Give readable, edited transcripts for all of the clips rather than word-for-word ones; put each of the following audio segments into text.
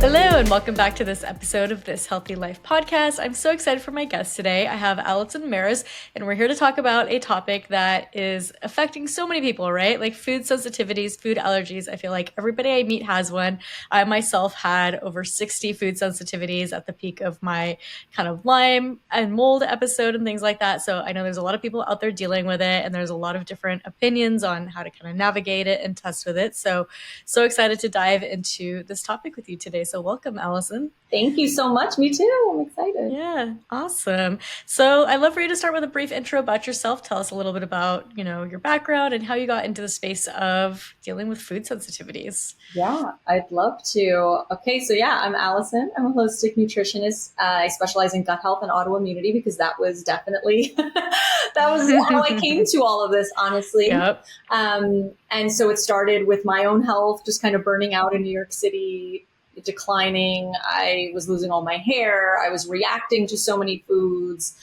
Hello, and welcome back to this episode of This Healthy Life podcast. I'm so excited for my guest today. I have Alison Marras, and we're here to talk about a topic that is affecting so many people, right? Like food sensitivities, food allergies. I feel like everybody I meet has one. I myself had over 60 food sensitivities at the peak of my kind of Lyme and mold episode and things like that. So I know there's a lot of people out there dealing with it, and there's a lot of different opinions on how to kind of navigate it and test with it. So excited to dive into this topic with you today. So welcome, Alison. Thank you so much. Me too. I'm excited. Yeah, awesome. So I'd love for you to start with a brief intro about yourself. Tell us a little bit about, your background and how you got into the space of dealing with food sensitivities. Yeah, I'd love to. Okay, so I'm Alison. I'm a holistic nutritionist. I specialize in gut health and autoimmunity because that was definitely, that was how I came to all of this, honestly. Yep. And so it started with my own health, just kind of burning out in New York City, declining. I was losing all my hair. I was reacting to so many foods,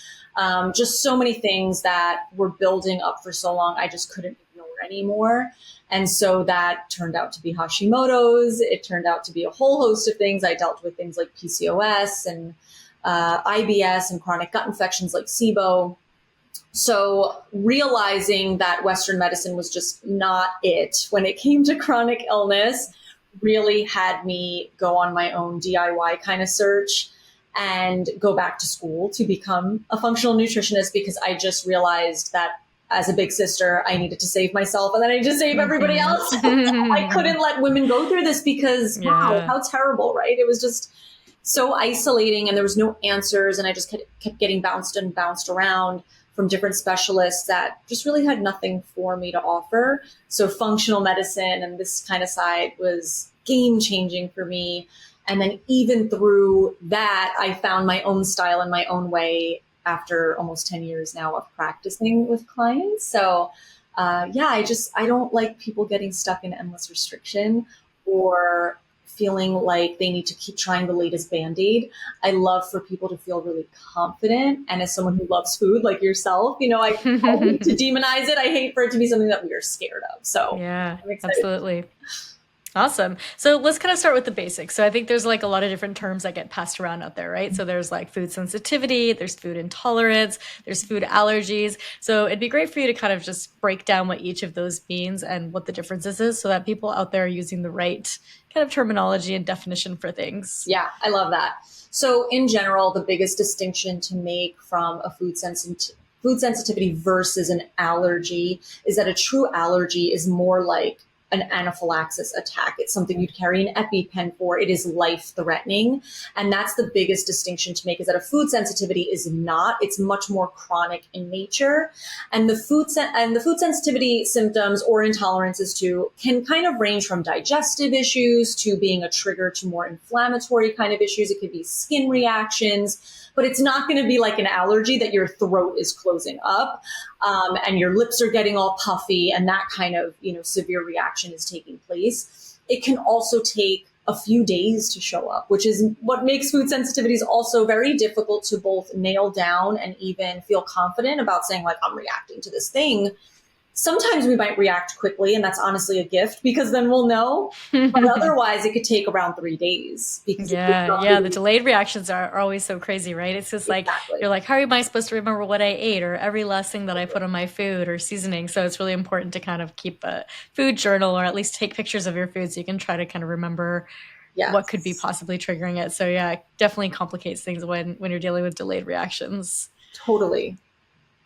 just so many things that were building up for so long. I just couldn't ignore anymore. And so that turned out to be Hashimoto's. It turned out to be a whole host of things. I dealt with things like PCOS and IBS and chronic gut infections like SIBO. So realizing that Western medicine was just not it when it came to chronic illness really had me go on my own DIY kind of search and go back to school to become a functional nutritionist, because I just realized that as a big sister, I needed to save myself and then I needed to save everybody else. I couldn't let women go through this because, wow, how terrible, right? It was just so isolating and there was no answers. And I just kept getting bounced around from different specialists that just really had nothing for me to offer. So functional medicine and this kind of side was game changing for me. And then even through that, I found my own style and my own way after almost 10 years now of practicing with clients. So I don't like people getting stuck in endless restriction or feeling like they need to keep trying the latest Band-Aid. I love for people to feel really confident. And as someone who loves food like yourself, I hate to demonize it. I hate for it to be something that we are scared of. So yeah, absolutely. Awesome. So let's kind of start with the basics. So I think there's like a lot of different terms that get passed around out there, right? So there's like food sensitivity, there's food intolerance, there's food allergies. So it'd be great for you to kind of just break down what each of those means and what the differences is so that people out there are using the right kind of terminology and definition for things. Yeah, I love that. So in general, the biggest distinction to make from a food sensitivity versus an allergy is that a true allergy is more like an anaphylaxis attack. It's something you'd carry an EpiPen for. It is life-threatening. And that's the biggest distinction to make, is that a food sensitivity is not. It's much more chronic in nature. And the food sensitivity symptoms or intolerances too can kind of range from digestive issues to being a trigger to more inflammatory kind of issues. It could be skin reactions, but it's not going to be like an allergy that your throat is closing up and your lips are getting all puffy and that kind of, severe reaction is taking place. It can also take a few days to show up, which is what makes food sensitivities also very difficult to both nail down and even feel confident about saying, like, I'm reacting to this thing. Sometimes we might react quickly, and that's honestly a gift because then we'll know. But otherwise, it could take around 3 days. Because the delayed reactions are always so crazy, right? It's just like, you're like, how am I supposed to remember what I ate or every last thing that I put on my food or seasoning? So it's really important to kind of keep a food journal or at least take pictures of your food so you can try to kind of remember what could be possibly triggering it. So yeah, it definitely complicates things when you're dealing with delayed reactions. Totally.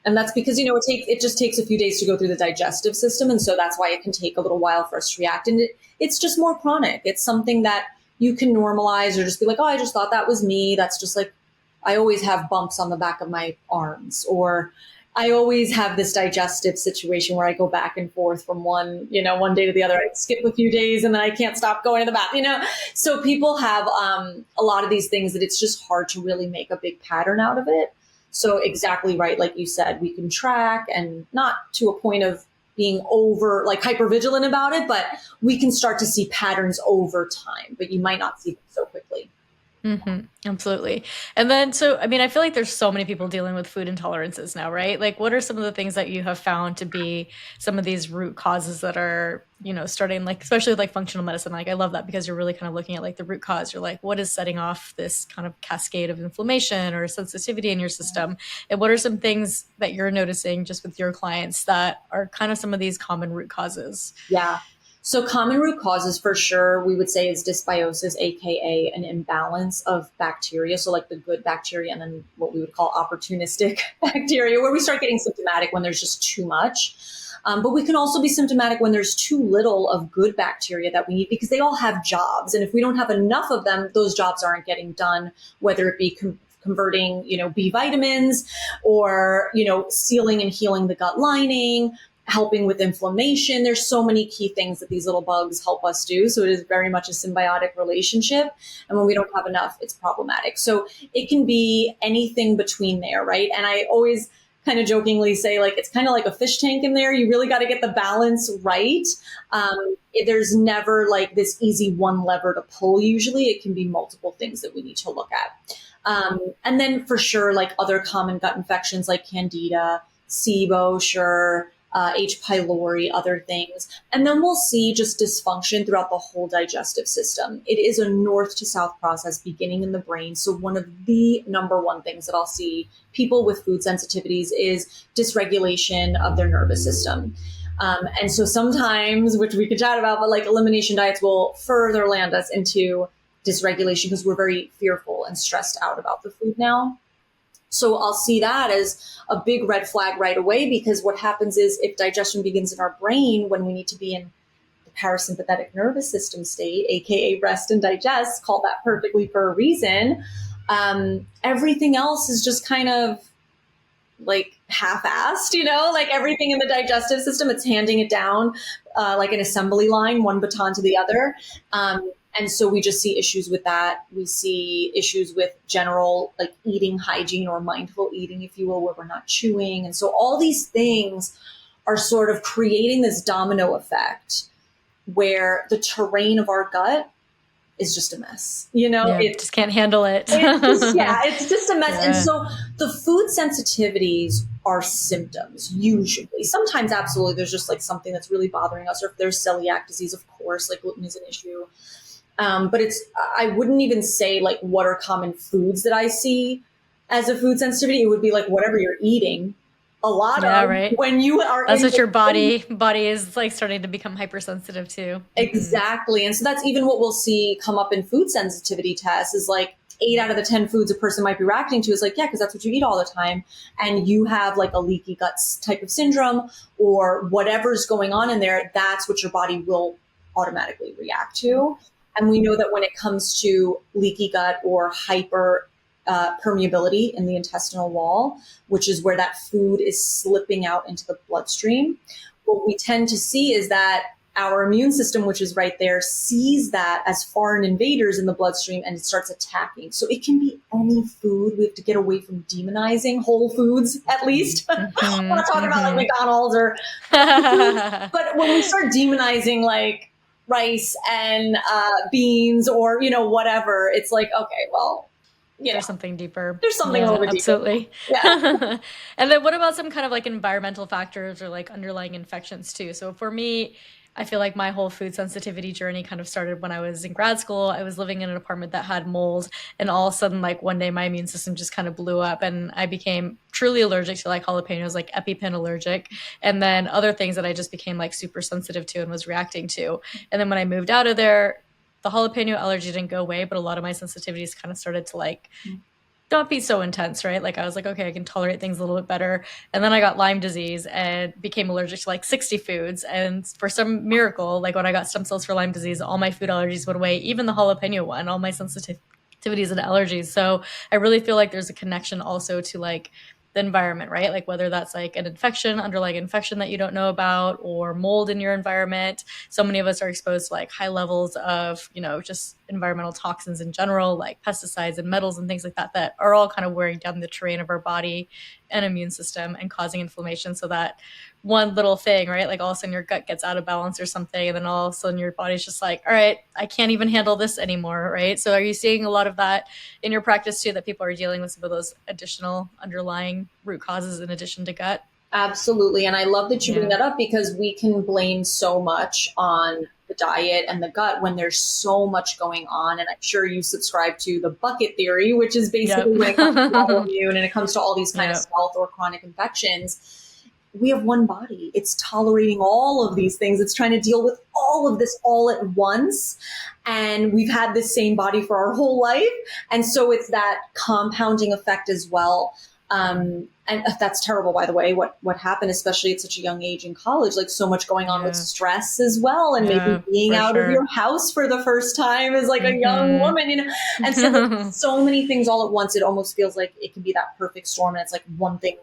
And that's because, it just takes a few days to go through the digestive system. And so that's why it can take a little while for us to react. And it's just more chronic. It's something that you can normalize or just be like, oh, I just thought that was me. That's just like, I always have bumps on the back of my arms, or I always have this digestive situation where I go back and forth from one day to the other. I skip a few days and then I can't stop going to the bath, So people have a lot of these things that it's just hard to really make a big pattern out of it. So exactly right. Like you said, we can track, and not to a point of being over like hyper vigilant about it, but we can start to see patterns over time, but you might not see them so quickly. Absolutely. And then, so, I mean, I feel like there's so many people dealing with food intolerances now, right? Like, what are some of the things that you have found to be some of these root causes that are, starting, like, especially with like functional medicine? Like, I love that because you're really kind of looking at like the root cause. You're like, what is setting off this kind of cascade of inflammation or sensitivity in your system? And what are some things that you're noticing just with your clients that are kind of some of these common root causes? Yeah. So common root causes for sure, we would say is dysbiosis, aka an imbalance of bacteria. So like the good bacteria and then what we would call opportunistic bacteria, where we start getting symptomatic when there's just too much. But we can also be symptomatic when there's too little of good bacteria that we need because they all have jobs. And if we don't have enough of them, those jobs aren't getting done, whether it be converting, B vitamins or, sealing and healing the gut lining, helping with inflammation. There's so many key things that these little bugs help us do. So it is very much a symbiotic relationship. And when we don't have enough, it's problematic. So it can be anything between there, right? And I always kind of jokingly say, like, it's kind of like a fish tank in there. You really got to get the balance right. There's never like this easy one lever to pull. Usually it can be multiple things that we need to look at. And then for sure, like other common gut infections like Candida, SIBO, sure, H. pylori, other things. And then we'll see just dysfunction throughout the whole digestive system. It is a north to south process beginning in the brain. So one of the number one things that I'll see people with food sensitivities is dysregulation of their nervous system. And so sometimes, which we could chat about, but like elimination diets will further land us into dysregulation because we're very fearful and stressed out about the food now. So I'll see that as a big red flag right away, because what happens is if digestion begins in our brain when we need to be in the parasympathetic nervous system state, aka rest and digest, call that perfectly for a reason, everything else is just kind of like half-assed, like everything in the digestive system, it's handing it down like an assembly line, one baton to the other. And so we just see issues with that. We see issues with general like eating hygiene or mindful eating, if you will, where we're not chewing. And so all these things are sort of creating this domino effect where the terrain of our gut is just a mess. It just can't handle it. It's just a mess. Yeah. And so the food sensitivities are symptoms usually. Sometimes absolutely there's just like something that's really bothering us, or if there's celiac disease, of course, like gluten is an issue. But I wouldn't even say like what are common foods that I see as a food sensitivity. It would be like whatever you're eating. A lot of right. When you are that's what your body is like starting to become hypersensitive to. Exactly. And so that's even what we'll see come up in food sensitivity tests is like 8 out of the 10 foods a person might be reacting to is like, yeah, because that's what you eat all the time. And you have like a leaky gut type of syndrome or whatever's going on in there. That's what your body will automatically react to. And we know that when it comes to leaky gut or hyper permeability in the intestinal wall, which is where that food is slipping out into the bloodstream, what we tend to see is that our immune system, which is right there, sees that as foreign invaders in the bloodstream and it starts attacking. So it can be any food. We have to get away from demonizing whole foods, at least. I'm not talking about like McDonald's or but when we start demonizing like rice and beans or, whatever, it's like, okay, well, there's something deeper. There's something a little bit absolutely. deeper. Yeah. And then what about some kind of like environmental factors or like underlying infections too? So for me, I feel like my whole food sensitivity journey kind of started when I was in grad school. I was living in an apartment that had mold, and all of a sudden, like one day my immune system just kind of blew up and I became truly allergic to like jalapenos, like EpiPen allergic. And then other things that I just became like super sensitive to and was reacting to. And then when I moved out of there, the jalapeno allergy didn't go away, but a lot of my sensitivities kind of started to like not be so intense, right? Like I was like, okay, I can tolerate things a little bit better. And then I got Lyme disease and became allergic to like 60 foods. And for some miracle, like when I got stem cells for Lyme disease, all my food allergies went away, even the jalapeno one, all my sensitivities and allergies. So I really feel like there's a connection also to like the environment, right? Like whether that's like an infection, underlying infection that you don't know about, or mold in your environment. So many of us are exposed to like high levels of, just environmental toxins in general, like pesticides and metals and things like that, that are all kind of wearing down the terrain of our body and immune system and causing inflammation. So that one little thing, right? Like all of a sudden your gut gets out of balance or something, and then all of a sudden your body's just like, all right, I can't even handle this anymore, right? So are you seeing a lot of that in your practice too, that people are dealing with some of those additional underlying root causes in addition to gut? Absolutely. And I love that you bring Yeah. that up because we can blame so much on the diet and the gut when there's so much going on. And I'm sure you subscribe to the bucket theory, which is Yep. basically when it comes to autoimmune and it comes to all these kind of Yep. stealth or chronic infections, we have one body. It's tolerating all of these things. It's trying to deal with all of this all at once. And we've had this same body for our whole life. And so it's that compounding effect as well. And that's terrible, by the way, what happened, especially at such a young age in college, like so much going on with Yeah. stress as well. And maybe Yeah, being for out of your sure. house for the first time as like a young Hmm. woman, and so there's so many things all at once. It almost feels like it can be that perfect storm. And it's like one thing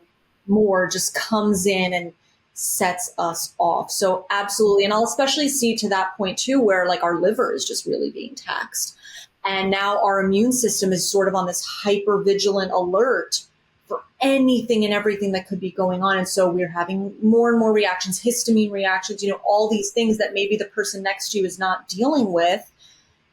more just comes in and sets us off. So absolutely. And I'll especially see to that point too, where like our liver is just really being taxed. And now our immune system is sort of on this hyper vigilant alert for anything and everything that could be going on. And so we're having more and more reactions, histamine reactions, all these things that maybe the person next to you is not dealing with.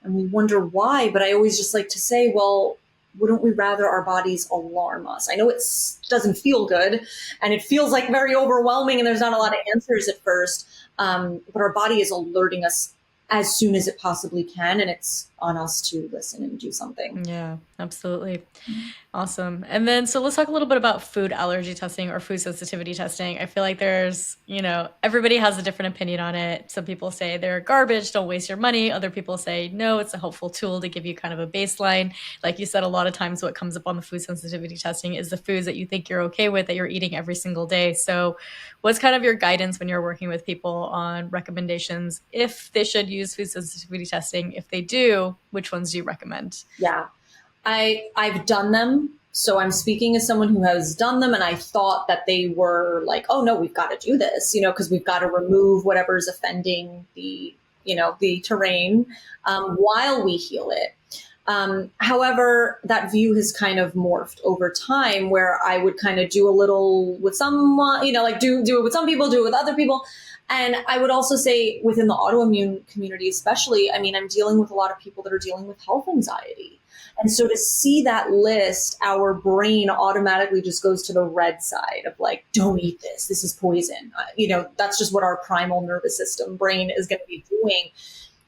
And we wonder why. But I always just like to say, well, wouldn't we rather our bodies alarm us? I know it doesn't feel good and it feels like very overwhelming and there's not a lot of answers at first. But our body is alerting us as soon as it possibly can. And it's on us to listen and do something. Yeah, absolutely. Awesome. And then, so let's talk a little bit about food allergy testing or food sensitivity testing. I feel like there's, everybody has a different opinion on it. Some people say they're garbage, don't waste your money. Other people say, no, it's a helpful tool to give you kind of a baseline. Like you said, a lot of times what comes up on the food sensitivity testing is the foods that you think you're okay with, that you're eating every single day. So what's kind of your guidance when you're working with people on recommendations if they should use food sensitivity testing? If they do, which ones do you recommend? Yeah. I've done them. So I'm speaking as someone who has done them. And I thought that they were like, oh no, we've got to do this, because we've got to remove whatever's offending the terrain while we heal it. However, that view has kind of morphed over time where I would kind of do a little with someone, like do it with some people, do it with other people. And I would also say within the autoimmune community, especially, I mean, I'm dealing with a lot of people that are dealing with health anxiety. And so to see that list, our brain automatically just goes to the red side of like, don't eat this. This is poison. That's just what our primal nervous system brain is going to be doing.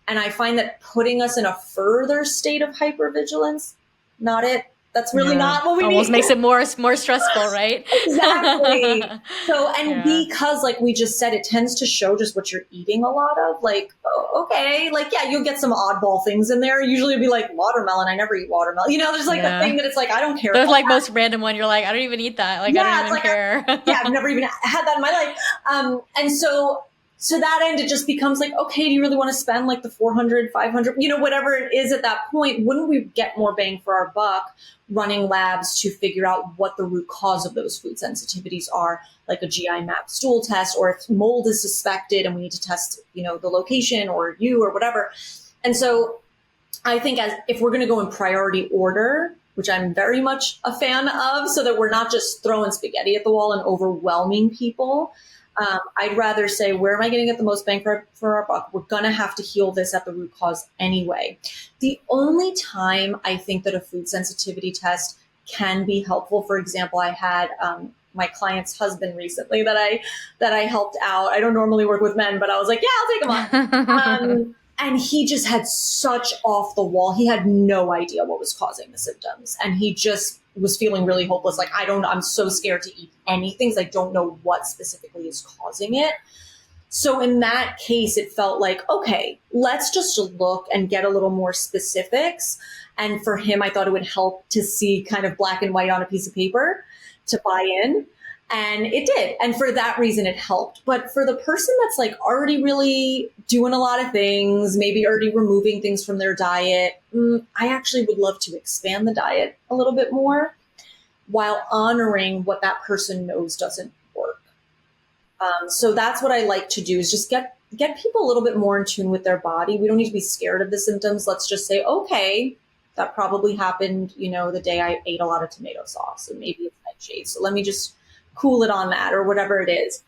And I find that putting us in a further state of hypervigilance, not it. That's really not what we Almost need. makes it more stressful, right? Exactly. So, and Yeah. because like we just said, it tends to show just what you're eating a lot of. Like, oh, okay, like, yeah, you'll get some oddball things in there. Usually it'll be like watermelon. I never eat watermelon. There's like a thing that it's like, I don't care. There's like most random one. You're like, I don't even eat that. Like, I don't even like, care. Yeah, I've never even had that in my life. And so to that end, it just becomes like, okay, do you really want to spend like the 400, 500, whatever it is at that point? Wouldn't we get more bang for our buck running labs to figure out what the root cause of those food sensitivities are, like a GI map stool test, or if mold is suspected and we need to test, the location or you or whatever. And so I think if we're going to go in priority order, which I'm very much a fan of, so that we're not just throwing spaghetti at the wall and overwhelming people, I'd rather say, where am I going to get the most bang for our buck? We're going to have to heal this at the root cause anyway. The only time I think that a food sensitivity test can be helpful, for example, I had my client's husband recently that I helped out. I don't normally work with men, but I was like, yeah, I'll take him on. And he just had such off the wall. He had no idea what was causing the symptoms. And he just was feeling really hopeless. Like, I'm so scared to eat anything because I don't know what specifically is causing it. So in that case, it felt like, okay, let's just look and get a little more specifics. And for him, I thought it would help to see kind of black and white on a piece of paper to buy in. And it did. And for that reason, it helped. But for the person that's like already really doing a lot of things, maybe already removing things from their diet, I actually would love to expand the diet a little bit more while honoring what that person knows doesn't work. So that's what I like to do, is just get people a little bit more in tune with their body. We don't need to be scared of the symptoms. Let's just say, okay, that probably happened, the day I ate a lot of tomato sauce, and maybe it's nightshade. So let me just cool it on that, or whatever it is.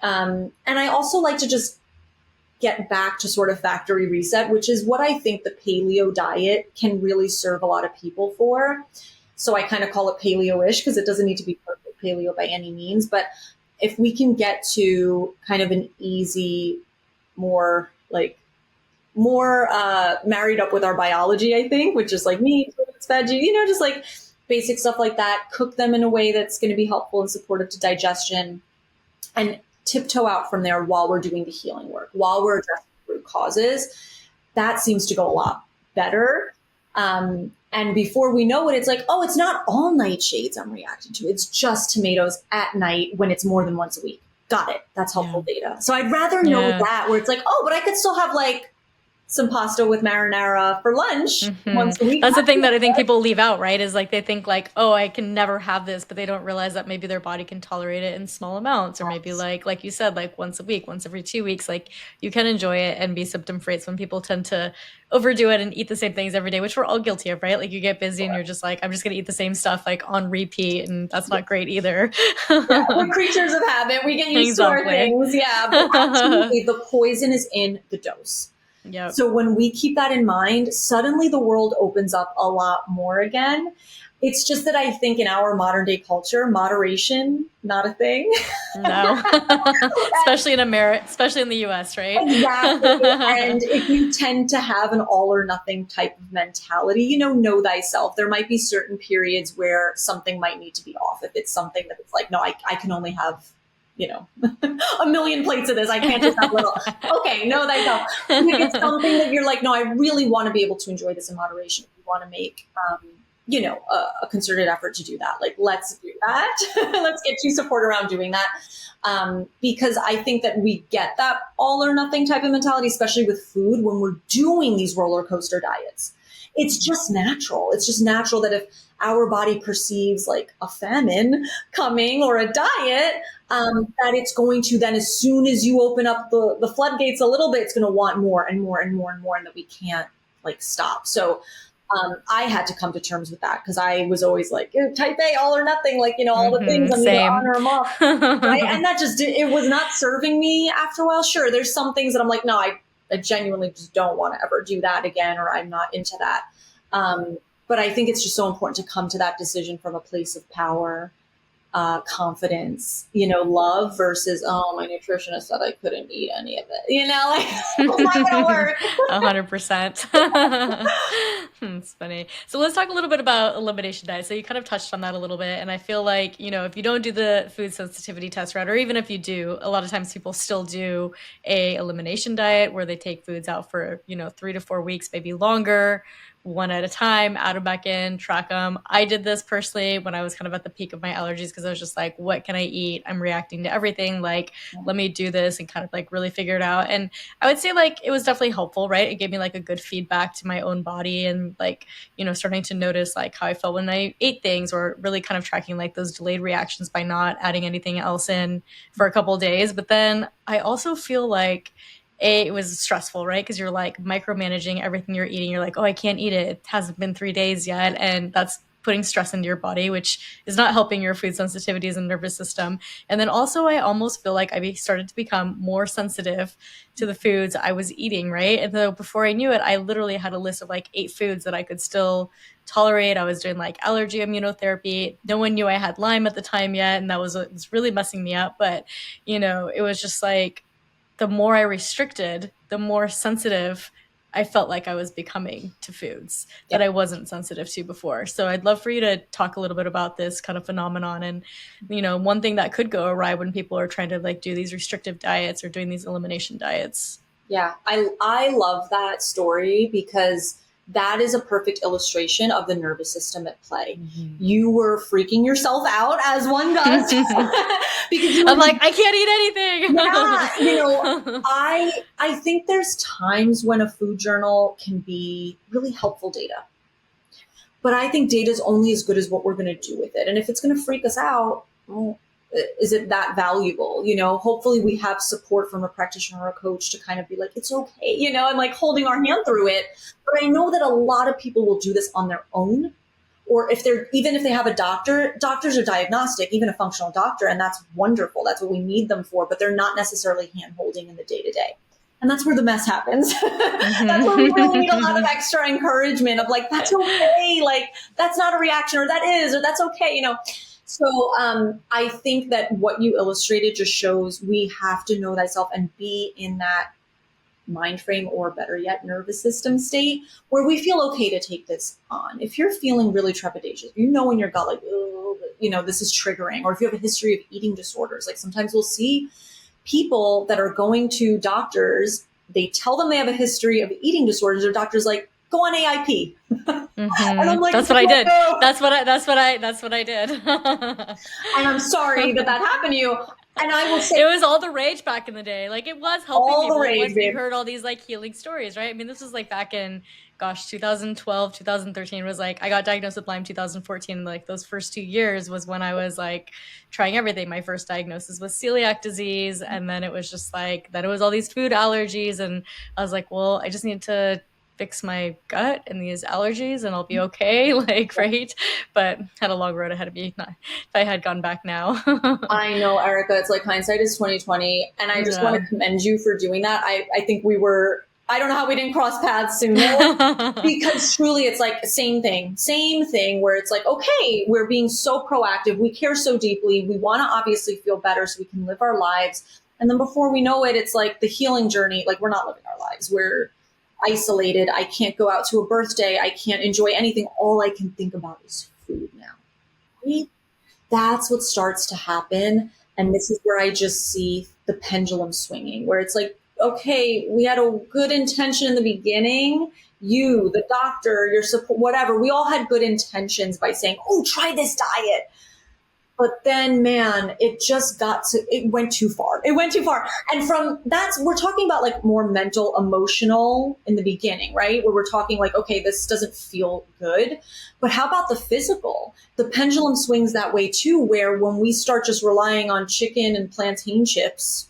And I also like to just get back to sort of factory reset, which is what I think the paleo diet can really serve a lot of people for. So I kind of call it paleo-ish because it doesn't need to be perfect paleo by any means. But if we can get to kind of an easy, more married up with our biology, I think, which is like meat, fruits, veggie, just like basic stuff like that, cook them in a way that's going to be helpful and supportive to digestion, and tiptoe out from there while we're doing the healing work, while we're addressing root causes. That seems to go a lot better. And before we know it, it's like, oh, it's not all nightshades I'm reacting to. It's just tomatoes at night when it's more than once a week. Got it. That's helpful data. So I'd rather know that, where it's like, oh, but I could still have like some pasta with marinara for lunch once a week. That's the thing that I think people leave out, right? Is like they think like, oh, I can never have this, but they don't realize that maybe their body can tolerate it in small amounts, or maybe like you said, like once a week, once every 2 weeks, like you can enjoy it and be symptom free. It's when people tend to overdo it and eat the same things every day, which we're all guilty of, right? Like you get busy and you're just like, I'm just going to eat the same stuff like on repeat, and that's not great either. We're creatures of habit. We get used to our things. Yeah, but absolutely, the poison is in the dose. Yep. So when we keep that in mind, suddenly the world opens up a lot more again. It's just that I think in our modern day culture, moderation, not a thing. No, especially in America, especially in the US, right? Exactly. And if you tend to have an all or nothing type of mentality, know thyself. There might be certain periods where something might need to be off. If it's something that it's like, no, I can only have a million plates of this. I can't just have little. Okay, know thyself. If it's something that you're like, no, I really want to be able to enjoy this in moderation. You want to make, a concerted effort to do that. Like, let's do that. Let's get you support around doing that. Because I think that we get that all or nothing type of mentality, especially with food, when we're doing these roller coaster diets. It's just natural. It's just natural that if our body perceives like a famine coming or a diet, that it's going to then, as soon as you open up the floodgates a little bit, it's going to want more and more and more and more, and that we can't like stop. So I had to come to terms with that, because I was always like, type A, all or nothing, like, all the things I'm either on or I'm off. Right? And that it was not serving me after a while. Sure, there's some things that I'm like, no, I genuinely just don't want to ever do that again, or I'm not into that. But I think it's just so important to come to that decision from a place of power, confidence, love, versus, oh, my nutritionist said I couldn't eat any of it. Like, it's not going to work. 100%. It's funny. So let's talk a little bit about elimination diet. So you kind of touched on that a little bit. And I feel like, if you don't do the food sensitivity test route, or even if you do, a lot of times people still do a elimination diet where they take foods out for, 3 to 4 weeks, maybe longer, one at a time, add them back in, track them. I did this personally when I was kind of at the peak of my allergies, because I was just like, what can I eat? I'm reacting to everything. Like, let me do this and kind of like really figure it out. And I would say like it was definitely helpful, right? It gave me like a good feedback to my own body, and like, starting to notice like how I felt when I ate things, or really kind of tracking like those delayed reactions by not adding anything else in for a couple of days. But then I also feel like it was stressful, right? Because you're like micromanaging everything you're eating. You're like, oh, I can't eat it. It hasn't been 3 days yet. And that's putting stress into your body, which is not helping your food sensitivities and nervous system. And then also, I almost feel like I started to become more sensitive to the foods I was eating, right? And so before I knew it, I literally had a list of like 8 foods that I could still tolerate. I was doing like allergy immunotherapy. No one knew I had Lyme at the time yet. And that was really messing me up. But, it was just like, the more I restricted, the more sensitive I felt like I was becoming to foods that I wasn't sensitive to before. So I'd love for you to talk a little bit about this kind of phenomenon, and, one thing that could go awry when people are trying to like do these restrictive diets or doing these elimination diets. Yeah, I love that story, because that is a perfect illustration of the nervous system at play. Mm-hmm. You were freaking yourself out, as one does. Because I'm like, I can't eat anything. Yeah, I think there's times when a food journal can be really helpful data. But I think data is only as good as what we're going to do with it. And if it's going to freak us out, well, is it that valuable? Hopefully we have support from a practitioner or a coach to kind of be like, it's okay, and like holding our hand through it. But I know that a lot of people will do this on their own, or even if they have a doctor, doctors are diagnostic, even a functional doctor, and that's wonderful. That's what we need them for, but they're not necessarily hand-holding in the day-to-day. And that's where the mess happens. That's where we really need a lot of extra encouragement of like, that's okay. Like, that's not a reaction, or that is, or that's okay, you know? So I think that what you illustrated just shows we have to know thyself and be in that mind frame, or better yet, nervous system state where we feel okay to take this on. If you're feeling really trepidatious, you know in your gut, like, oh, you know, this is triggering, or if you have a history of eating disorders, like sometimes we'll see people that are going to doctors, they tell them they have a history of eating disorders, or doctors like, go on AIP. And I'm like, that's what I did. no. That's what I did. And I'm sorry that happened to you. And I will say, it was all the rage back in the day. Like, it was helping all people. the rage, Once babe. you heard all these like healing stories, right? I mean, this was like back in, gosh, 2012, 2013 was like, I got diagnosed with Lyme 2014. Like those first 2 years was when I was like trying everything. My first diagnosis was celiac disease. And then it was just like, then it was all these food allergies. And I was like, well, I just need to fix my gut and these allergies and I'll be okay. Like, right. But had a long road ahead of me. Not, if I had gone back now. I know, Erica, it's like hindsight is 2020. And I just want to commend you for doing that. I think I don't know how we didn't cross paths sooner, because truly it's like same thing where it's like, okay, we're being so proactive. We care so deeply. We want to obviously feel better so we can live our lives. And then before we know it, it's like the healing journey. Like, we're not living our lives. We're isolated. I can't go out to a birthday. I can't enjoy anything. All I can think about is food now. Right? That's what starts to happen. And this is where I just see the pendulum swinging, where it's like, okay, we had a good intention in the beginning. You, the doctor, your support, whatever, we all had good intentions by saying, oh, try this diet. But then, man, it went too far. It went too far. And we're talking about like more mental, emotional in the beginning, right? Where we're talking like, okay, this doesn't feel good. But how about the physical? The pendulum swings that way too, where when we start just relying on chicken and plantain chips,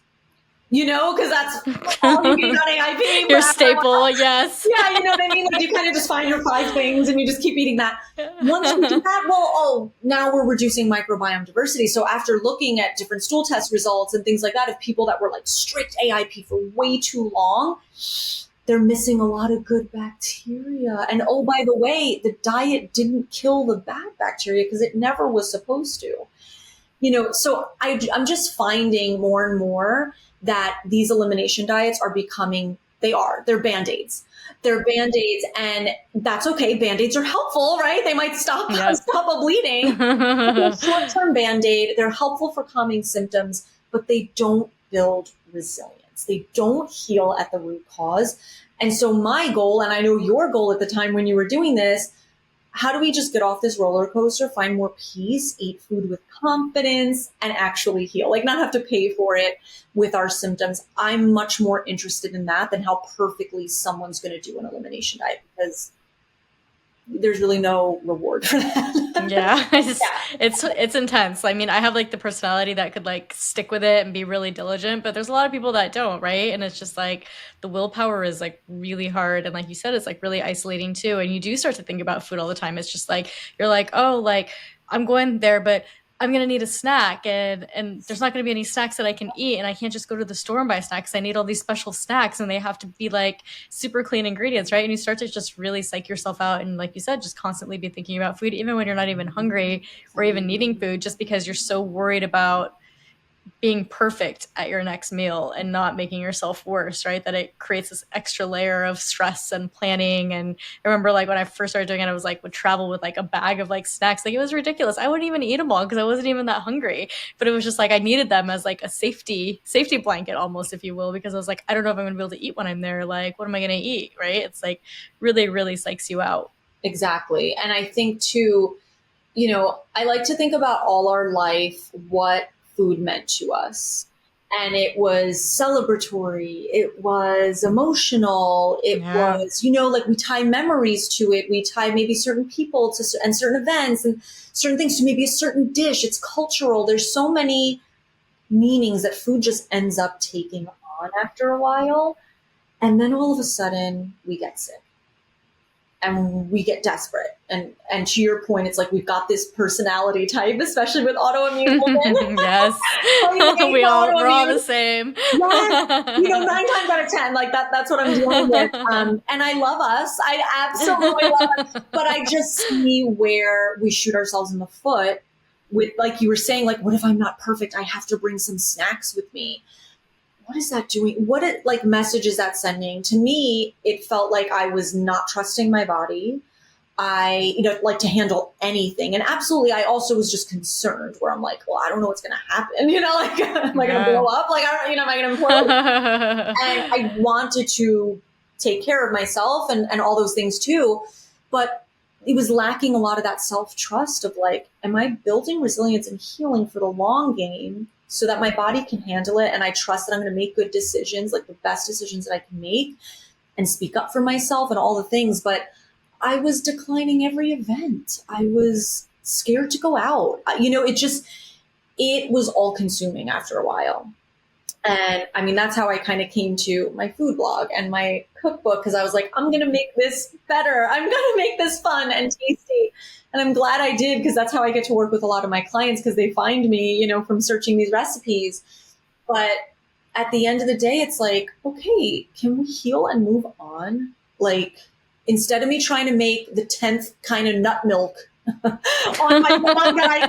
you know, because that's all you get on AIP. Your staple, yes. Yeah, you know what I mean? Like, you kind of just find your 5 things and you just keep eating that. Once you do that, now we're reducing microbiome diversity. So after looking at different stool test results and things like that of people that were like strict AIP for way too long, they're missing a lot of good bacteria. And oh, by the way, the diet didn't kill the bad bacteria because it never was supposed to. You know, so I'm just finding more and more that these elimination diets are they're Band-Aids. They're Band-Aids, and that's okay. Band-Aids are helpful, right? They might stop a bleeding. They're short-term Band-Aid. They're helpful for calming symptoms, but they don't build resilience. They don't heal at the root cause. And so my goal, and I know your goal at the time when you were doing this, how do we just get off this roller coaster, find more peace, eat food with confidence, and actually heal? Like, not have to pay for it with our symptoms. I'm much more interested in that than how perfectly someone's going to do an elimination diet, because there's really no reward for that. Yeah. It's intense. I mean, I have like the personality that could like stick with it and be really diligent, but there's a lot of people that don't, right? And it's just like the willpower is like really hard. And like you said, it's like really isolating too. And you do start to think about food all the time. It's just like, you're like, oh, like I'm going there, but I'm going to need a snack, and there's not going to be any snacks that I can eat. And I can't just go to the store and buy snacks. I need all these special snacks, and they have to be like super clean ingredients, right? And you start to just really psych yourself out. And like you said, just constantly be thinking about food, even when you're not even hungry or even needing food, just because you're so worried about being perfect at your next meal and not making yourself worse, right? That it creates this extra layer of stress and planning. And I remember like when I first started doing it, I was like, would travel with like a bag of like snacks. Like, it was ridiculous. I wouldn't even eat them all because I wasn't even that hungry, but it was just like, I needed them as like a safety blanket almost, if you will, because I was like, I don't know if I'm going to be able to eat when I'm there. Like, what am I going to eat? Right. It's like really, really psychs you out. Exactly. And I think too, you know, I like to think about all our life, what food meant to us. And it was celebratory. It was emotional. It was, you know, like we tie memories to it. We tie maybe certain people to and certain events and certain things to maybe a certain dish. It's cultural. There's so many meanings that food just ends up taking on after a while. And then all of a sudden we get sick. and we get desperate. And to your point, it's like we've got this personality type, especially with autoimmune women. Yes. We're all the same. Yes. 9 times out of 10, like that's what I'm dealing with. And I love us. I absolutely love us. But I just see where we shoot ourselves in the foot with, like you were saying, like, what if I'm not perfect? I have to bring some snacks with me. What is that doing? What message is that sending? To me, it felt like I was not trusting my body. I, like to handle anything. And absolutely, I also was just concerned where I'm like, well, I don't know what's going to happen. Am I going to blow up? Like, I don't, am I going to implode? And I wanted to take care of myself and all those things too. But it was lacking a lot of that self-trust of like, am I building resilience and healing for the long game so that my body can handle it? And I trust that I'm going to make good decisions, like the best decisions that I can make, and speak up for myself and all the things. But I was declining every event. I was scared to go out. It was all consuming after a while. And I mean, that's how I kind of came to my food blog and my cookbook, because I was like, I'm going to make this better. I'm going to make this fun and tasty. And I'm glad I did, because that's how I get to work with a lot of my clients, because they find me, from searching these recipes. But at the end of the day, it's like, okay, can we heal and move on? Like, instead of me trying to make the 10th kind of nut milk on my blog that I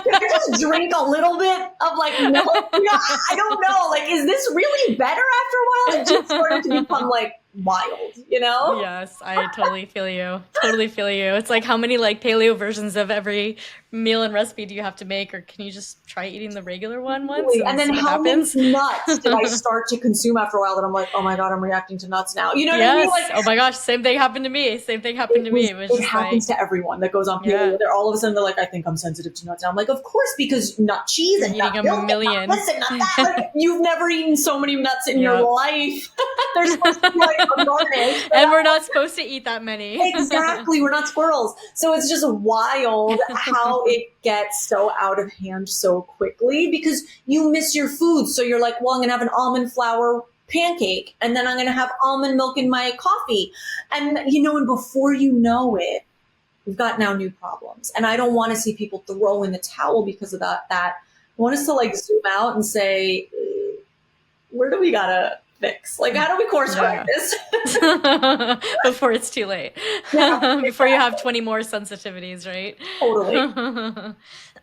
can I just drink a little bit of like milk? I don't know. Like, is this really better after a while? It just started to become like wild, Yes, I totally feel you. Totally feel you. It's like, how many like paleo versions of every meal and recipe do you have to make, or can you just try eating the regular one once? And then how many nuts did I start to consume after a while that I'm like, oh my God, I'm reacting to nuts now. You know what I mean? Like, oh my gosh, same thing happened to me. It happens to everyone that goes on paleo. They're all of a sudden, they're like, I think I'm sensitive to nuts now. I'm like, of course, because nut cheese and eating nut milk, a million. Not that. Like, you've never eaten so many nuts in your life. They're supposed to be like a garnish. And we're not supposed to eat that many. Exactly. We're not squirrels. So it's just wild how it gets so out of hand so quickly, because you miss your food. So you're like, well, I'm going to have an almond flour pancake, and then I'm going to have almond milk in my coffee. And, and before you know it, we've got now new problems. And I don't want to see people throw in the towel because of that. I want us to like zoom out and say, where do we got to fix? Like, how do we course correct this? Before it's too late. Before you have 20 more sensitivities, right? Totally.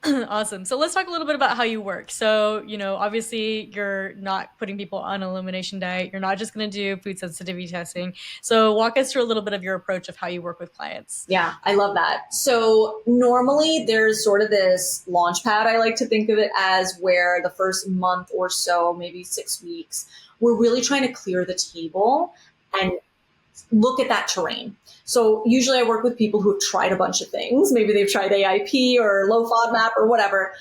Awesome. So let's talk a little bit about how you work. So, obviously you're not putting people on an elimination diet. You're not just going to do food sensitivity testing. So walk us through a little bit of your approach of how you work with clients. Yeah, I love that. So normally there's sort of this launch pad, I like to think of it as, where the first month or so, maybe 6 weeks, we're really trying to clear the table and look at that terrain. So usually I work with people who have tried a bunch of things. Maybe they've tried AIP or low FODMAP or whatever.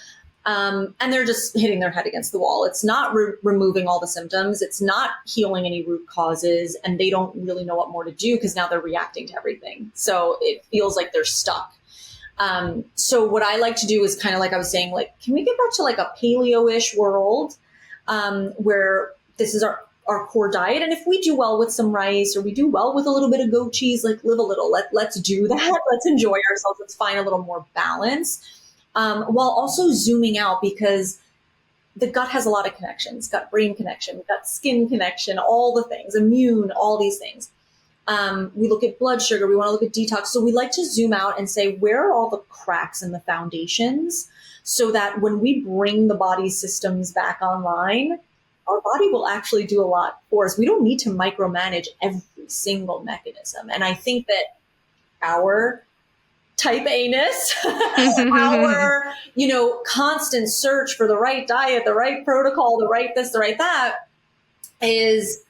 And they're just hitting their head against the wall. It's not removing all the symptoms. It's not healing any root causes. And they don't really know what more to do, because now they're reacting to everything. So it feels like they're stuck. So what I like to do is kind of like I was saying, like, can we get back to like a paleo-ish world where this is our core diet? And if we do well with some rice, or we do well with a little bit of goat cheese, like live a little, let's do that. Let's enjoy ourselves. Let's find a little more balance, while also zooming out, because the gut has a lot of connections, gut brain connection, gut skin connection, all the things, immune, all these things. We look at blood sugar. We want to look at detox. So we like to zoom out and say, where are all the cracks in the foundations, so that when we bring the body's systems back online, our body will actually do a lot for us. We don't need to micromanage every single mechanism. And I think that our type A-ness, our, constant search for the right diet, the right protocol, the right this, the right that, is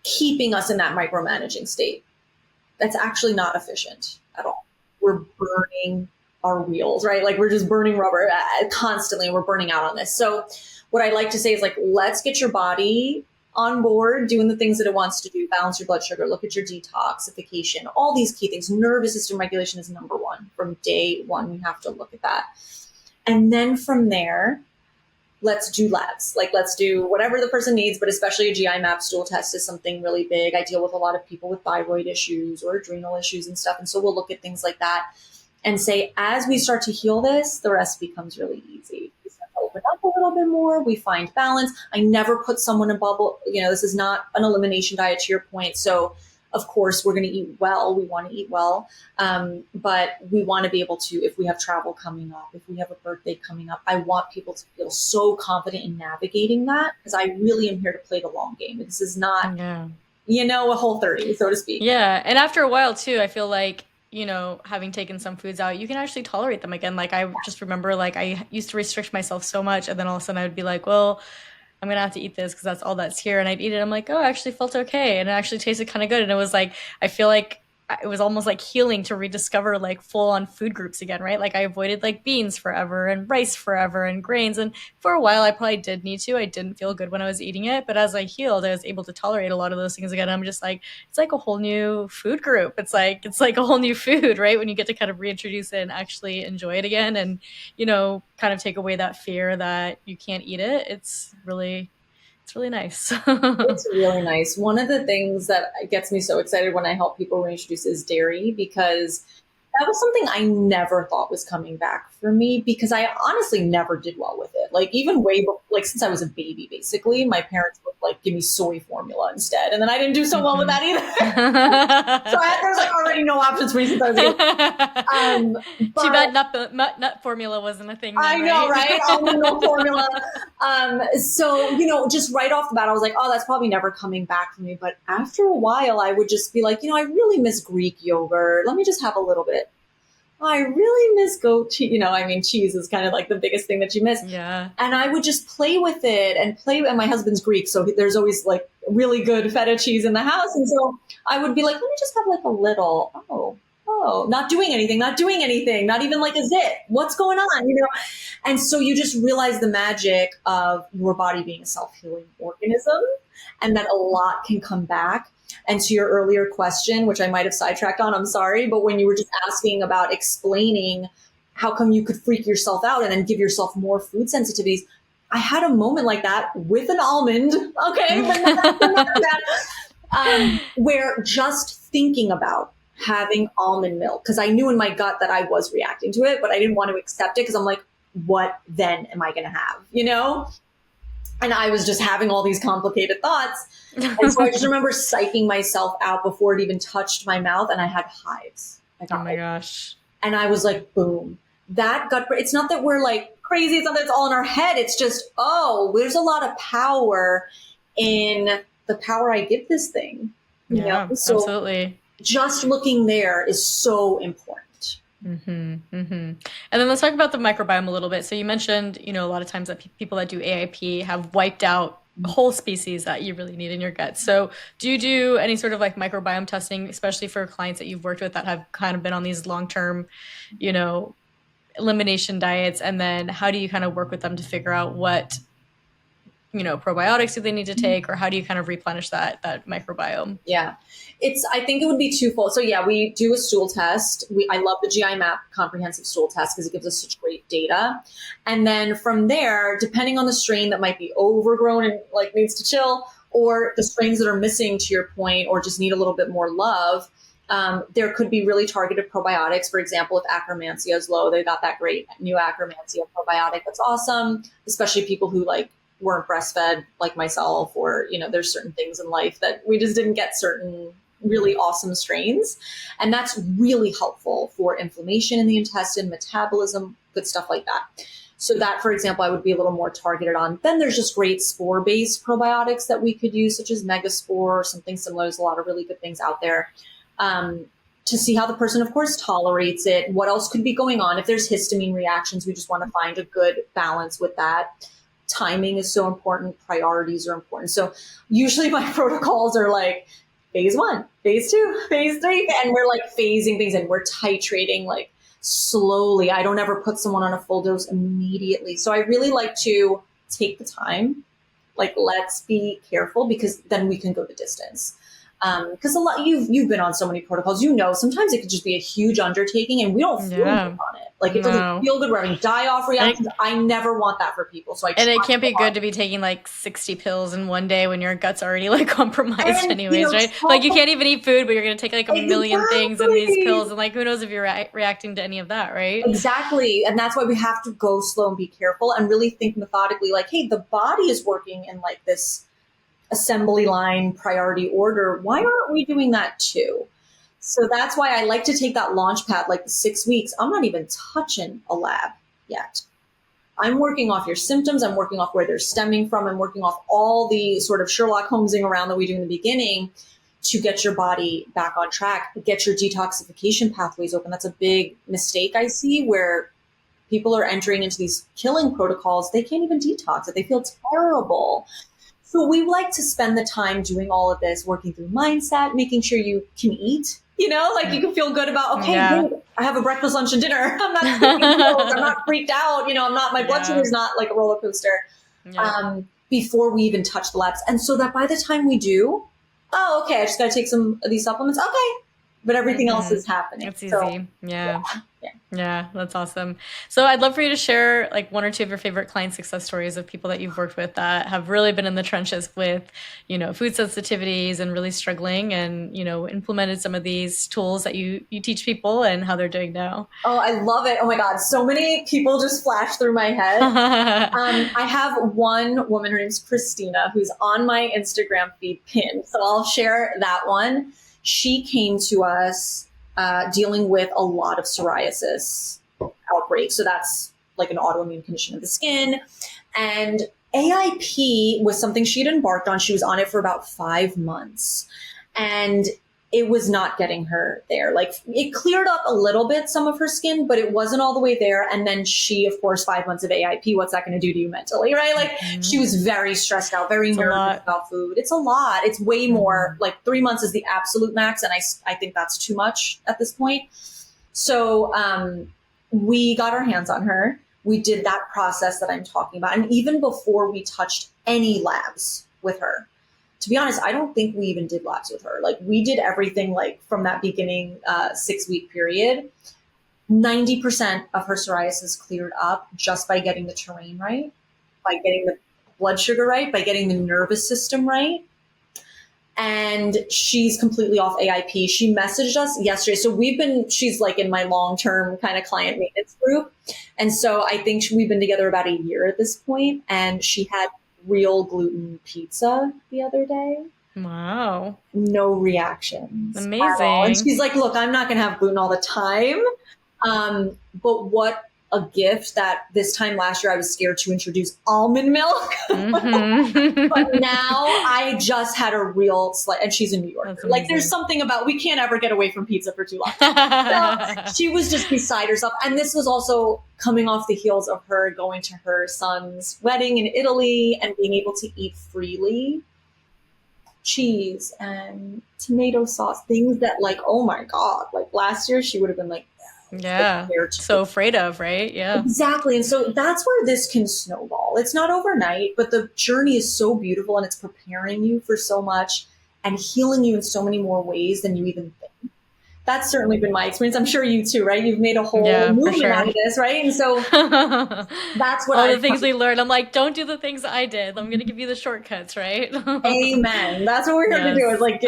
keeping us in that micromanaging state. That's actually not efficient at all. We're burning our wheels, right? Like, we're just burning rubber constantly. We're burning out on this. So what I like to say is, like, let's get your body on board doing the things that it wants to do. Balance your blood sugar, look at your detoxification, all these key things. Nervous system regulation is number one. From day one, you have to look at that. And then from there, let's do labs. Like, let's do whatever the person needs, but especially a GI map stool test is something really big. I deal with a lot of people with thyroid issues or adrenal issues and stuff. And so we'll look at things like that and say, as we start to heal this, the rest becomes really easy. We start to open up a little bit more. We find balance. I never put someone in bubble. This is not an elimination diet, to your point. So of course, we're going to eat well. We want to eat well. But we want to be able to, if we have travel coming up, if we have a birthday coming up, I want people to feel so confident in navigating that, because I really am here to play the long game. This is not, a Whole30, so to speak. Yeah. And after a while too, I feel like, having taken some foods out, you can actually tolerate them again. Like I just remember, like I used to restrict myself so much, and then all of a sudden I would be like, well, I'm gonna have to eat this because that's all that's here. And I'd eat it. I'm like, oh, I actually felt okay. And it actually tasted kind of good. And it was like, I feel like it was almost like healing to rediscover like full on food groups again, right? Like I avoided like beans forever and rice forever and grains. And for a while, I probably did need to. I didn't feel good when I was eating it. But as I healed, I was able to tolerate a lot of those things again. I'm just like, it's like a whole new food group. It's like a whole new food, right? When you get to kind of reintroduce it and actually enjoy it again, and, kind of take away that fear that you can't eat it. It's really nice. It's really nice. One of the things that gets me so excited when I help people reintroduce is dairy, because that was something I never thought was coming back for me, because I honestly never did well with it. Like even way before, like since I was a baby, basically, my parents would like give me soy formula instead, and then I didn't do so well with that either. So there's like already no options for me since I was a baby. Too bad nut formula wasn't a thing. Then, I know, right? Almond milk formula. So just right off the bat, I was like, oh, that's probably never coming back for me. But after a while, I would just be like, I really miss Greek yogurt. Let me just have a little bit. I really miss goat cheese. Cheese is kind of like the biggest thing that you miss. Yeah. And I would just play with it and my husband's Greek. So there's always like really good feta cheese in the house. And so I would be like, let me just have like a little, not doing anything, not even like a zit. What's going on? And so you just realize the magic of your body being a self-healing organism, and that a lot can come back. And to your earlier question, which I might have sidetracked on, I'm sorry, but when you were just asking about explaining how come you could freak yourself out and then give yourself more food sensitivities, I had a moment like that with an almond. Okay. Where just thinking about having almond milk, because I knew in my gut that I was reacting to it, but I didn't want to accept it because I'm like, what then am I going to have? And I was just having all these complicated thoughts. And so I just remember psyching myself out before it even touched my mouth, and I had hives. Oh my gosh. And I was like, boom, that gut, it's not that we're like crazy. It's not that it's all in our head. It's just, there's a lot of power in the power I give this thing. Yeah, so absolutely. Just looking there is so important. Mm-hmm, mm-hmm. And then let's talk about the microbiome a little bit. So you mentioned, a lot of times that people that do AIP have wiped out whole species that you really need in your gut. So do you do any sort of like microbiome testing, especially for clients that you've worked with that have kind of been on these long-term, elimination diets? And then how do you kind of work with them to figure out what, probiotics do they need to take, or how do you kind of replenish that microbiome? Yeah. I think it would be twofold. So yeah, we do a stool test. I love the GI map comprehensive stool test because it gives us such great data. And then from there, depending on the strain that might be overgrown and like needs to chill, or the strains that are missing, to your point, or just need a little bit more love, there could be really targeted probiotics. For example, if Akkermansia is low, they got that great new Akkermansia probiotic. That's awesome, especially people who like weren't breastfed like myself, or, there's certain things in life that we just didn't get certain really awesome strains. And that's really helpful for inflammation in the intestine, metabolism, good stuff like that. So that, for example, I would be a little more targeted on. Then there's just great spore-based probiotics that we could use, such as Megaspore or something similar. There's a lot of really good things out there. To see how the person, of course, tolerates it. What else could be going on? If there's histamine reactions, we just want to find a good balance with that. Timing is so important. Priorities are important. So usually my protocols are like phase 1, phase 2, phase 3, and we're like phasing things and we're titrating like slowly. I don't ever put someone on a full dose immediately. So I really like to take the time, like let's be careful, because then we can go the distance. Because a lot you've been on so many protocols, you know, sometimes it could just be a huge undertaking and we don't feel good on it. Like it doesn't feel good. We're having die-off reactions. I never want that for people. So and it can't be good to be taking like 60 pills in one day when your gut's already like compromised anyways, right? Like you can't even eat food, but you're going to take like a million things in these pills. And like, who knows if you're reacting to any of that, right? Exactly. And that's why we have to go slow and be careful and really think methodically like, hey, the body is working in like this assembly line priority order. Why aren't we doing that too? So that's why I like to take that launch pad, like the 6 weeks. I'm not even touching a lab yet. I'm working off your symptoms. I'm working off where they're stemming from. I'm working off all the sort of Sherlock Holmesing around that we do in the beginning to get your body back on track, get your detoxification pathways open. That's a big mistake I see where people are entering into these killing protocols. They can't even detox it. They feel terrible. So we like to spend the time doing all of this, working through mindset, making sure you can eat, you know, like you can feel good about, okay, great, I have a breakfast, lunch, and dinner. I'm not taking pills. I'm not freaked out. You know, my blood sugar is not like a roller coaster before we even touch the labs. And so that by the time we do, oh, okay, I just got to take some of these supplements. Okay. But everything else is happening. It's easy. So, yeah, that's awesome. So I'd love for you to share like one or two of your favorite client success stories of people that you've worked with that have really been in the trenches with, you know, food sensitivities and really struggling and, you know, implemented some of these tools that you teach people and how they're doing now. Oh, I love it. Oh my God. So many people just flash through my head. I have one woman, her name's Christina, who's on my Instagram feed pinned. So I'll share that one. She came to us dealing with a lot of psoriasis outbreaks. So that's like an autoimmune condition of the skin. And AIP was something she'd embarked on. She was on it for about 5 months. And it was not getting her there. Like it cleared up a little bit, some of her skin, but it wasn't all the way there. And then she, of course, 5 months of AIP, what's that going to do to you mentally, right? Like she was very stressed out, very nervous about food. It's a lot. It's way more, like 3 months is the absolute max. And I think that's too much at this point. So we got our hands on her. We did that process that I'm talking about. And even before we touched any labs with her, to be honest, I don't think we even did labs with her. Like we did everything like from that beginning 6 week period. 90% of her psoriasis cleared up just by getting the terrain right, by getting the blood sugar right, by getting the nervous system right. And she's completely off AIP. She messaged us yesterday. So she's like in my long-term kind of client maintenance group. And so I think we've been together about a year at this point. And she had real gluten pizza the other day. Wow. No reactions. Amazing. And she's like, look, I'm not going to have gluten all the time. But what a gift that this time last year I was scared to introduce almond milk. But now I just had a real and she's in New York. Like there's something about, we can't ever get away from pizza for too long. So she was just beside herself. And this was also coming off the heels of her going to her son's wedding in Italy and being able to eat freely. Cheese and tomato sauce, things that like, oh my God, like last year she would have been like, so afraid of, right? Yeah, exactly. And so that's where this can snowball. It's not overnight, but the journey is so beautiful and it's preparing you for so much and healing you in so many more ways than you even think. That's certainly been my experience. I'm sure you too, right? You've made a whole movement out of this, right? And so that's what all the things we learned. I'm like, don't do the things I did. I'm going to give you the shortcuts, right? Amen. That's what we're here to do. Is like,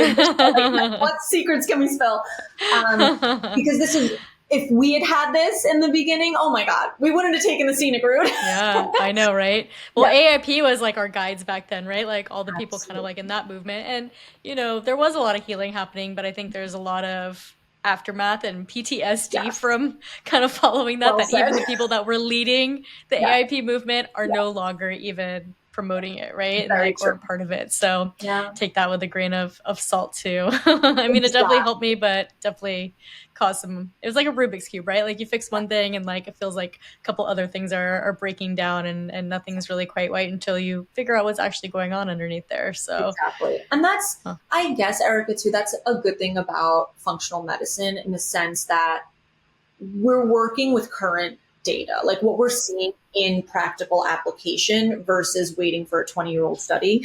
what secrets can we spill? Because this is, if we had this in the beginning, oh my God, we wouldn't have taken the scenic route. Yeah, I know, right? Well, AIP was like our guides back then, right? Like all the people kind of like in that movement. And, you know, there was a lot of healing happening, but I think there's a lot of aftermath and PTSD from kind of following that, even the people that were leading the AIP movement are no longer even promoting it, right? And like we're part of it. So take that with a grain of salt too. I mean, it definitely helped me, but definitely caused it was like a Rubik's Cube, right? Like you fix one thing and like it feels like a couple other things are breaking down and nothing's really quite right until you figure out what's actually going on underneath there. So exactly. And that's, I guess, Erica, too, that's a good thing about functional medicine in the sense that we're working with current data, like what we're seeing in practical application versus waiting for a 20-year-old study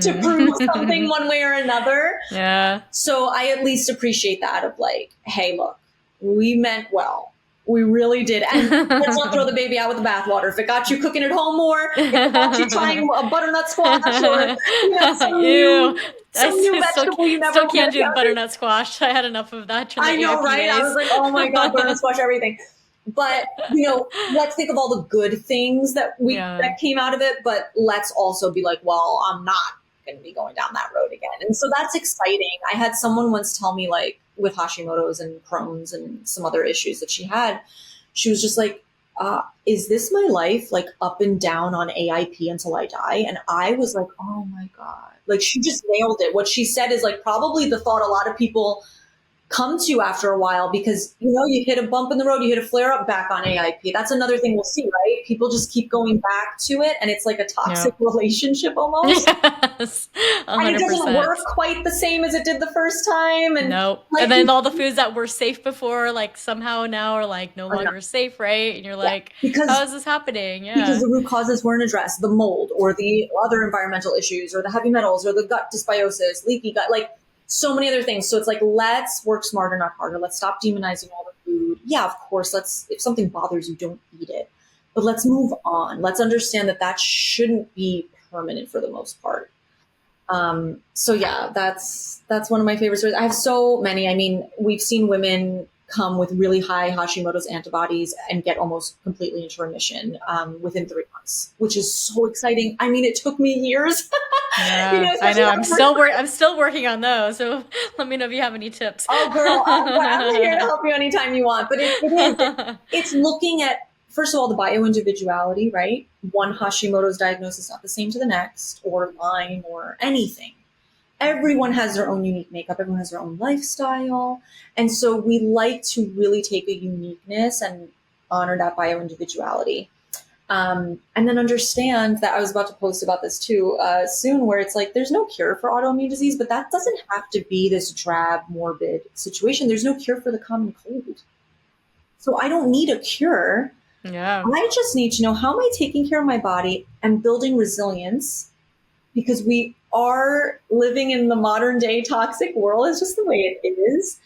to prove something one way or another. Yeah. So I at least appreciate that of like, hey, look, we meant well. We really did. And let's not throw the baby out with the bathwater. If it got you cooking at home more, if it got you trying a butternut squash or some new vegetable you never still can't do the encountered. butternut squash. I had enough of that during I the know, AIP right? I days. was like, oh my God, butternut squash, everything. But, let's think of all the good things that came out of it. But let's also be like, well, I'm not going to be going down that road again. And so that's exciting. I had someone once tell me, like, with Hashimoto's and Crohn's and some other issues that she had, she was just like, is this my life, like up and down on AIP until I die? And I was like, oh my God, like she just nailed it. What she said is like probably the thought a lot of people come to after a while, because you hit a bump in the road, you hit a flare up, back on AIP. That's another thing we'll see, right? People just keep going back to it, and it's like a toxic relationship almost. Yes, 100%. And it doesn't work quite the same as it did the first time. And nope. like, and then all the foods that were safe before, like somehow now are like no longer safe, right? And you're like, how is this happening? Yeah. Because the root causes weren't addressed, the mold or the other environmental issues or the heavy metals or the gut dysbiosis, leaky gut, like so many other things. So it's like, let's work smarter, not harder. Let's stop demonizing all the food. Yeah, of course, if something bothers you, don't eat it. But let's move on. Let's understand that shouldn't be permanent for the most part. So yeah, that's one of my favorite stories. I have so many. I mean, we've seen women come with really high Hashimoto's antibodies and get almost completely into remission within 3 months, which is so exciting. I mean, it took me years. Yeah, I know. I'm still working on those. So let me know if you have any tips. Oh, girl, I'm here to help you anytime you want. But it's looking at, first of all, the bioindividuality, right? One Hashimoto's diagnosis is not the same to the next, or Lyme, or anything. Everyone has their own unique makeup. Everyone has their own lifestyle. And so we like to really take a uniqueness and honor that bioindividuality. And then understand that, I was about to post about this too soon, where it's like, there's no cure for autoimmune disease, but that doesn't have to be this drab, morbid situation. There's no cure for the common cold. So I don't need a cure. Yeah. I just need to know, how am I taking care of my body and building resilience? Because we are living in the modern day toxic world. It's just the way it is.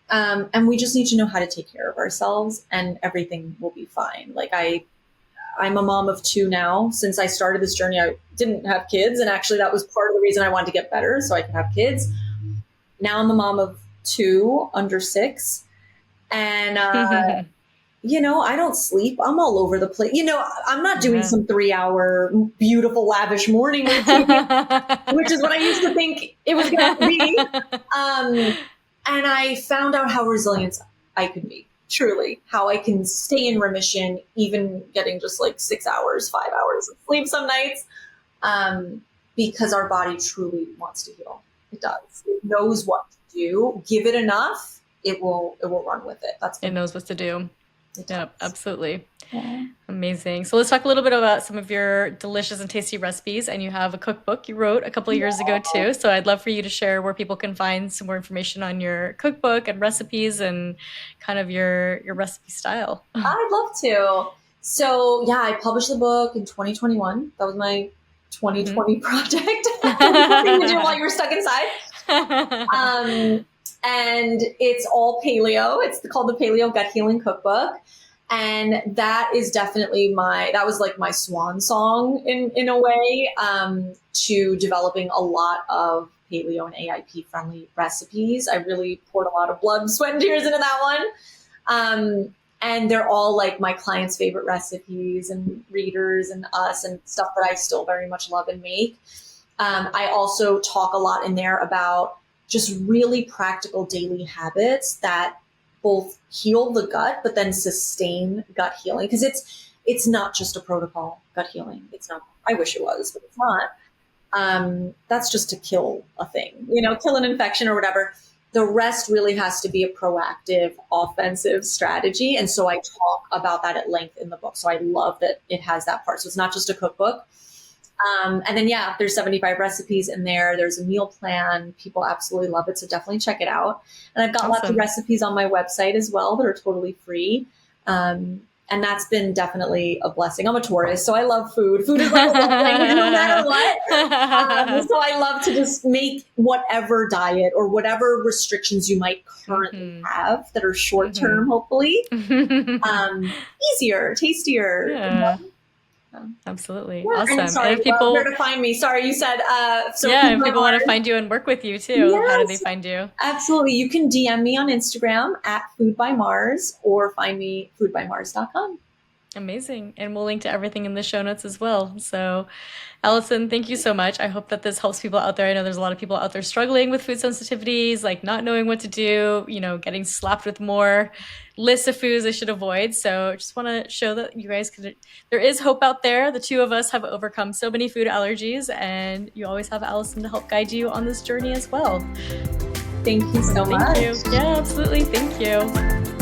And we just need to know how to take care of ourselves, and everything will be fine. Like I'm a mom of 2 now. Since I started this journey, I didn't have kids. And actually that was part of the reason I wanted to get better, so I could have kids. Now I'm a mom of 2 under 6. And, I don't sleep. I'm all over the place. I'm not doing some 3-hour beautiful, lavish morning routine, which is what I used to think it was going to be. And I found out how resilient I could be. Truly, how I can stay in remission, even getting just like 6 hours, 5 hours of sleep some nights, because our body truly wants to heal. It does. It knows what to do. Give it enough, it will run with it. It knows what to do. Yeah, absolutely. Yeah. Amazing. So let's talk a little bit about some of your delicious and tasty recipes. And you have a cookbook you wrote a couple of years ago too. So I'd love for you to share where people can find some more information on your cookbook and recipes and kind of your recipe style. I'd love to. So yeah, I published the book in 2021. That was my 2020 project. Something to do while you were stuck inside. And it's all paleo. It's called the Paleo Gut Healing Cookbook. And that is definitely that was like my swan song in a way, to developing a lot of paleo and AIP friendly recipes. I really poured a lot of blood, sweat, and tears into that one. And they're all like my clients' favorite recipes and readers and us, and stuff that I still very much love and make. I also talk a lot in there about just really practical daily habits that both heal the gut, but then sustain gut healing. Because it's not just a protocol, gut healing. It's not. I wish it was, but it's not. That's just to kill a thing, kill an infection or whatever. The rest really has to be a proactive, offensive strategy. And so I talk about that at length in the book. So I love that it has that part. So it's not just a cookbook. And then, there's 75 recipes in there. There's a meal plan. People absolutely love it. So definitely check it out. And I've got lots of recipes on my website as well that are totally free. And that's been definitely a blessing. I'm a Taurus, so I love food. Food is like a love language no matter what. So I love to just make whatever diet or whatever restrictions you might currently have that are short term, hopefully, easier, tastier. Yeah. Absolutely. Yeah. Awesome. And sorry, if people, where to find me? Sorry, you said, so yeah, if people want to find you and work with you too, how do they find you? Absolutely. You can DM me on Instagram at Food by Mars or find me foodbymars.com. Amazing. And we'll link to everything in the show notes as well. So, Alison, thank you so much. I hope that this helps people out there. I know there's a lot of people out there struggling with food sensitivities, like not knowing what to do, getting slapped with more lists of foods they should avoid. So just want to show that you guys there is hope out there. The two of us have overcome so many food allergies, and you always have Alison to help guide you on this journey as well. Thank you so much. Thank you. Yeah, absolutely. Thank you.